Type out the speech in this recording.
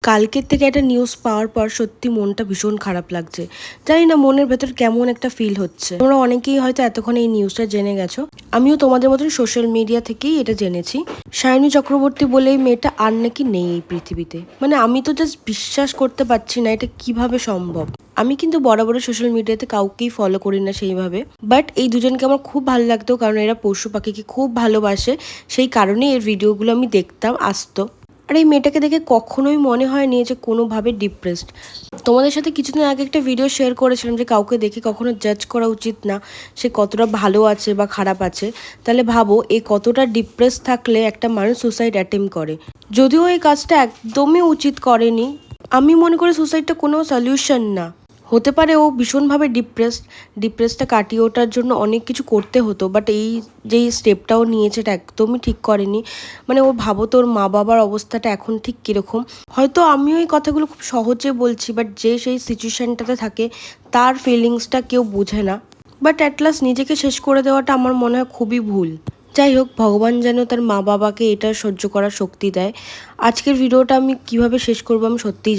কালকের থেকে একটা নিউজ পাওয়ার পর সত্যি মনটা ভীষণ খারাপ লাগছে। জানি না মনের ভেতর কেমন একটা ফিল হচ্ছে। তোমরা অনেকেই হয়তো এতক্ষণ এই নিউজটা জেনে গেছো। আমিও তোমাদের মতন সোশ্যাল মিডিয়া থেকেই এটা জেনেছি। সায়নী চক্রবর্তী বলে এই মেয়েটা আর নাকি নেই এই পৃথিবীতে। মানে আমি তো জাস্ট বিশ্বাস করতে পারছি না এটা কিভাবে সম্ভব। আমি কিন্তু বরাবর সোশ্যাল মিডিয়াতে কাউকেই ফলো করি না সেইভাবে, বাট এই দুজনকে আমার খুব ভালো লাগতো, কারণ এরা পশু পাখিকে খুব ভালোবাসে। সেই কারণেই এর ভিডিওগুলো আমি দেখতাম, আসতো। আর এই মেয়েটাকে দেখে কখনোই মনে হয়নি যে কোনোভাবে ডিপ্রেসড। তোমাদের সাথে কিছুদিন আগে একটা ভিডিও শেয়ার করেছিলাম যে কাউকে দেখে কখনো জাজ করা উচিত না, সে কতটা ভালো আছে বা খারাপ আছে। তাহলে ভাবো এই কতটা ডিপ্রেস থাকলে একটা মানুষ সুসাইড অ্যাটেম্প করে। যদিও এই কাজটা একদমই উচিত করেনি। আমি মনে করি সুসাইডটা কোনো সলিউশন না। হতে পারে ও ভীষণভাবে ডিপ্রেসটা কাটিয়ে ওঠার জন্য অনেক কিছু করতে হতো, বাট এই যেই স্টেপটাও নিয়েছে এটা একদমই ঠিক করেনি। মানে ও ভাবো তোর মা বাবার অবস্থাটা এখন ঠিক কীরকম। হয়তো আমিও এই কথাগুলো খুব সহজে বলছি, বাট যে সেই সিচুয়েশানটাতে থাকে তার ফিলিংসটা কেউ বোঝে না। বাট অ্যাট লাস্ট নিজেকে শেষ করে দেওয়াটা আমার মনে হয় খুবই ভুল। যাই হোক, ভগবান যেন তার মা বাবাকে এটা সহ্য করার শক্তি দেয়। আজকের ভিডিওটা আমি কিভাবে শেষ করবো আমি সত্যিই